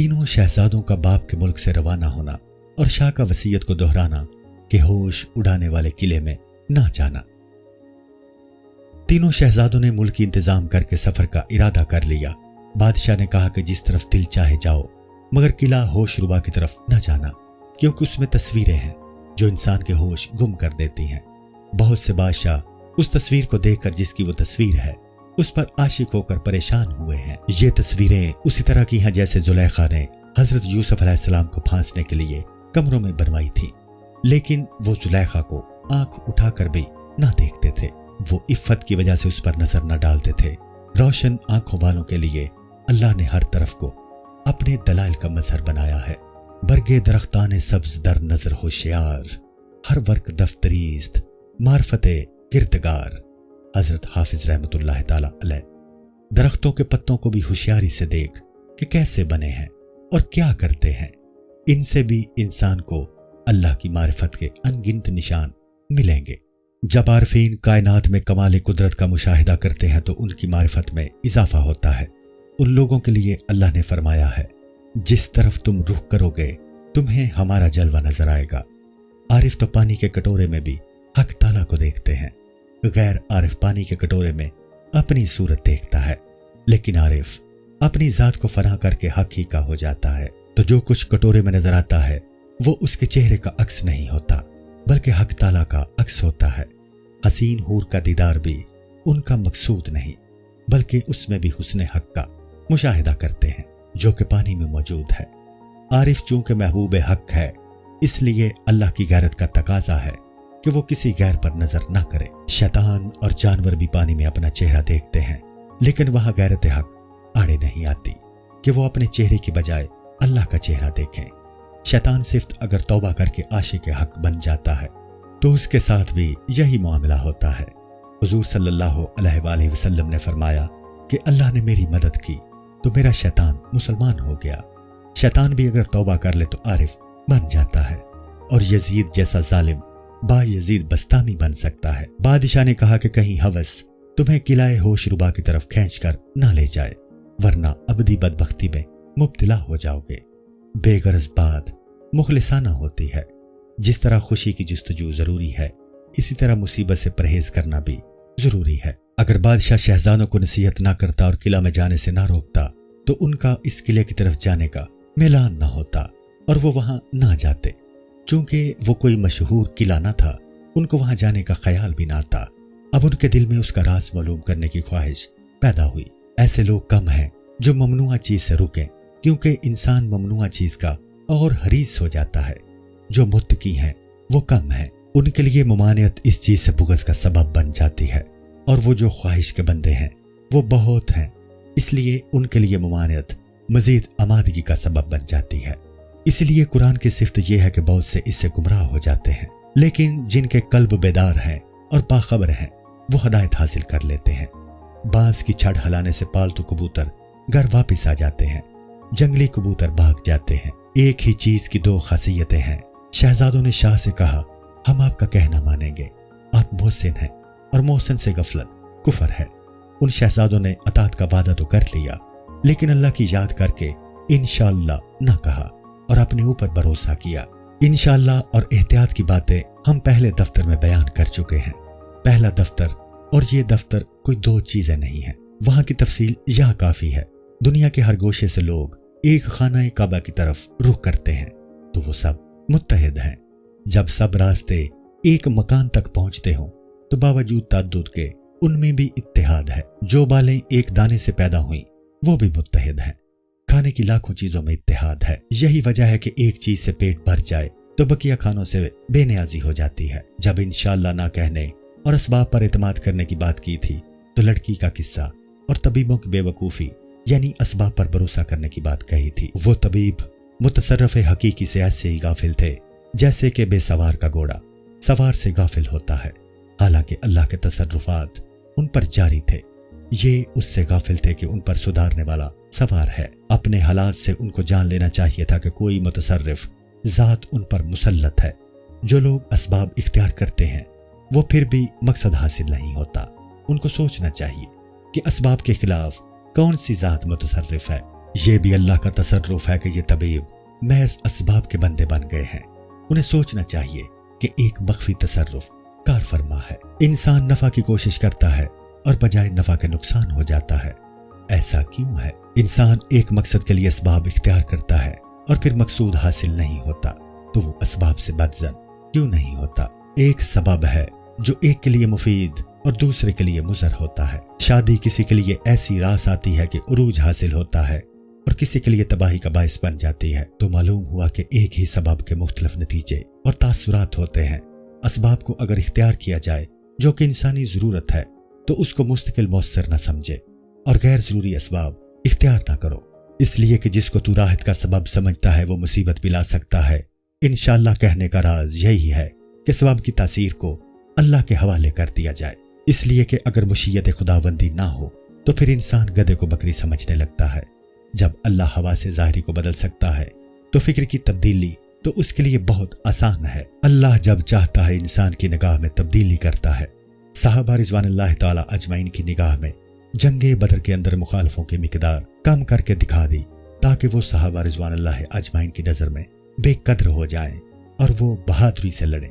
تینوں شہزادوں کا باپ کے ملک سے روانہ ہونا اور شاہ کا وصیت کو دہرانا کہ ہوش اڑانے والے قلعے میں نہ جانا۔ تینوں شہزادوں نے ملکی انتظام کر کے سفر کا ارادہ کر لیا۔ بادشاہ نے کہا کہ جس طرف دل چاہے جاؤ، مگر قلعہ ہوش ربا کی طرف نہ جانا، کیونکہ اس میں تصویریں ہیں جو انسان کے ہوش گم کر دیتی ہیں۔ بہت سے بادشاہ اس تصویر کو دیکھ کر جس کی وہ تصویر ہے اس پر عاشق ہو کر پریشان ہوئے ہیں۔ یہ تصویریں اسی طرح کی ہیں جیسے زلیخا نے حضرت یوسف علیہ السلام کو پھانسنے کے لیے کمروں میں بنوائی تھی، لیکن وہ زلیخا کو آنکھ اٹھا کر بھی نہ دیکھتے تھے۔ وہ عفت کی وجہ سے اس پر نظر نہ ڈالتے تھے۔ روشن آنکھوں والوں کے لیے اللہ نے ہر طرف کو اپنے دلائل کا مظہر بنایا ہے۔ برگے درختان سبز در نظر ہوشیار، ہر ورق دفتریست معرفت گردگار۔ حضرت حافظ رحمت اللہ تعالی علیہ۔ درختوں کے پتوں کو بھی ہوشیاری سے دیکھ کہ کیسے بنے ہیں اور کیا کرتے ہیں، ان سے بھی انسان کو اللہ کی معرفت کے انگنت نشان ملیں گے۔ جب عارفین کائنات میں کمال قدرت کا مشاہدہ کرتے ہیں تو ان کی معرفت میں اضافہ ہوتا ہے۔ ان لوگوں کے لیے اللہ نے فرمایا ہے، جس طرف تم رخ کرو گے تمہیں ہمارا جلوہ نظر آئے گا۔ عارف تو پانی کے کٹورے میں بھی حق تعالیٰ کو دیکھتے ہیں، غیر عارف پانی کے کٹورے میں اپنی صورت دیکھتا ہے، لیکن عارف اپنی ذات کو فنا کر کے حق ہی کا ہو جاتا ہے۔ تو جو کچھ کٹورے میں نظر آتا ہے وہ اس کے چہرے کا عکس نہیں ہوتا بلکہ حق تعالیٰ کا عکس ہوتا ہے۔ حسین حور کا دیدار بھی ان کا مقصود نہیں بلکہ اس میں بھی حسن حق کا مشاہدہ کرتے ہیں جو کہ پانی میں موجود ہے۔ عارف چونکہ محبوب حق ہے، اس لیے اللہ کی غیرت کا تقاضا ہے کہ وہ کسی غیر پر نظر نہ کرے۔ شیطان اور جانور بھی پانی میں اپنا چہرہ دیکھتے ہیں، لیکن وہاں غیرت حق آڑے نہیں آتی کہ وہ اپنے چہرے کی بجائے اللہ کا چہرہ دیکھیں۔ شیطان صرف اگر توبہ کر کے عاشق حق بن جاتا ہے تو اس کے ساتھ بھی یہی معاملہ ہوتا ہے۔ حضور صلی اللہ علیہ وآلہ وسلم نے فرمایا کہ اللہ نے میری مدد کی تو میرا شیطان مسلمان ہو گیا۔ شیطان بھی اگر توبہ کر لے تو عارف بن جاتا ہے، اور یزید جیسا ظالم با یزید بستامی بن سکتا ہے۔ بادشاہ نے کہا کہ کہیں ہوس تمہیں قلعہ ہوش ربا کی طرف کھینچ کر نہ لے جائے، ورنہ ابدی بدبختی میں مبتلا ہو جاؤ گے۔ بے غرض بات مخلصانہ ہوتی ہے۔ جس طرح خوشی کی جستجو ضروری ہے، اسی طرح مصیبت سے پرہیز کرنا بھی ضروری ہے۔ اگر بادشاہ شہزادوں کو نصیحت نہ کرتا اور قلعہ میں جانے سے نہ روکتا تو ان کا اس قلعے کی طرف جانے کا میلان نہ ہوتا اور وہ وہاں نہ جاتے۔ چونکہ وہ کوئی مشہور قلعہ نہ تھا، ان کو وہاں جانے کا خیال بھی نہ آتا۔ اب ان کے دل میں اس کا راز معلوم کرنے کی خواہش پیدا ہوئی۔ ایسے لوگ کم ہیں جو ممنوعہ چیز سے رکیں، کیونکہ انسان ممنوعہ چیز کا اور حریص ہو جاتا ہے۔ جو متقی ہیں وہ کم ہیں، ان کے لیے ممانعت اس چیز سے بغض کا سبب بن جاتی ہے، اور وہ جو خواہش کے بندے ہیں وہ بہت ہیں، اس لیے ان کے لیے ممانعت مزید آمادگی کا سبب بن جاتی ہے۔ اس لیے قرآن کی صفت یہ ہے کہ بہت سے اس سے گمراہ ہو جاتے ہیں، لیکن جن کے قلب بیدار ہیں اور باخبر ہیں وہ ہدایت حاصل کر لیتے ہیں۔ بانس کی چھڑ ہلانے سے پالتو کبوتر گھر واپس آ جاتے ہیں، جنگلی کبوتر بھاگ جاتے ہیں۔ ایک ہی چیز کی دو خاصیتیں ہیں۔ شہزادوں نے شاہ سے کہا، ہم آپ کا کہنا مانیں گے، آپ محسن ہیں، اور محسن سے غفلت کفر ہے۔ ان شہزادوں نے اطاعت کا وعدہ تو کر لیا، لیکن اللہ کی یاد کر کے انشاءاللہ نہ کہا اور اپنے اوپر بھروسہ کیا۔ انشاءاللہ اور احتیاط کی باتیں ہم پہلے دفتر میں بیان کر چکے ہیں۔ پہلا دفتر اور یہ دفتر کوئی دو چیزیں نہیں ہیں، وہاں کی تفصیل یہاں کافی ہے۔ دنیا کے ہر گوشے سے لوگ ایک خانہ کعبہ کی طرف رخ کرتے ہیں تو وہ سب متحد ہیں۔ جب سب راستے ایک مکان تک پہنچتے ہوں تو باوجود تعدد کے ان میں بھی اتحاد ہے۔ جو بالیں ایک دانے سے پیدا ہوئیں وہ بھی متحد ہیں۔ کھانے کی لاکھوں چیزوں میں اتحاد ہے۔ یہی وجہ ہے کہ ایک چیز سے پیٹ بھر جائے تو بقیہ کھانوں سے بے نیازی ہو جاتی ہے۔ جب انشاءاللہ نہ کہنے اور اسباب پر اعتماد کرنے کی بات کی تھی تو لڑکی کا قصہ اور طبیبوں کی بے وقوفی یعنی اسباب پر بھروسہ کرنے کی بات کہی تھی۔ وہ طبیب متصرف حقیقی سے ایسے ہی غافل تھے جیسے کہ بے سوار کا گھوڑا سوار سے غافل ہوتا ہے، حالانکہ اللہ کے تصرفات ان پر جاری تھے۔ یہ اس سے غافل تھے کہ ان پر سدھارنے والا سوار ہے۔ اپنے حالات سے ان کو جان لینا چاہیے تھا کہ کوئی متصرف ذات ان پر مسلط ہے۔ جو لوگ اسباب اختیار کرتے ہیں وہ پھر بھی مقصد حاصل نہیں ہوتا۔ ان کو سوچنا چاہیے کہ اسباب کے خلاف کون سی ذات متصرف ہے۔ یہ بھی اللہ کا تصرف ہے کہ یہ طبیب محض اسباب کے بندے بن گئے ہیں۔ انہیں سوچنا چاہیے کہ ایک مخفی تصرف کار فرما ہے۔ انسان نفع کی کوشش کرتا ہے اور بجائے نفع کے نقصان ہو جاتا ہے۔ ایسا کیوں ہے؟ انسان ایک مقصد کے لیے اسباب اختیار کرتا ہے اور پھر مقصود حاصل نہیں ہوتا تو وہ اسباب سے بدزن کیوں نہیں ہوتا؟ ایک سبب ہے جو ایک کے لیے مفید اور دوسرے کے لیے مضر ہوتا ہے۔ شادی کسی کے لیے ایسی راس آتی ہے کہ عروج حاصل ہوتا ہے اور کسی کے لیے تباہی کا باعث بن جاتی ہے، تو معلوم ہوا کہ ایک ہی سبب کے مختلف نتیجے اور تاثرات ہوتے ہیں۔ اسباب کو اگر اختیار کیا جائے جو کہ انسانی ضرورت ہے تو اس کو مستقل مؤثر نہ سمجھے اور غیر ضروری اسباب اختیار نہ کرو، اس لیے کہ جس کو تو راحت کا سبب سمجھتا ہے وہ مصیبت بھی لا سکتا ہے۔ انشاءاللہ کہنے کا راز یہی ہے کہ سبب کی تاثیر کو اللہ کے حوالے کر دیا جائے، اس لیے کہ اگر مشیت خداوندی نہ ہو تو پھر انسان گدھے کو بکری سمجھنے لگتا ہے۔ جب اللہ ہوا سے ظاہری کو بدل سکتا ہے تو فکر کی تبدیلی تو اس کے لیے بہت آسان ہے۔ اللہ جب چاہتا ہے انسان کی نگاہ میں تبدیلی کرتا ہے۔ صحابہ رضوان اللہ تعالی اجمعین کی نگاہ میں جنگ بدر کے اندر مخالفوں کی مقدار کم کر کے دکھا دی تاکہ وہ صحابہ رضوان اللہ اجمعین کی نظر میں بے قدر ہو جائیں اور وہ بہادری سے لڑیں۔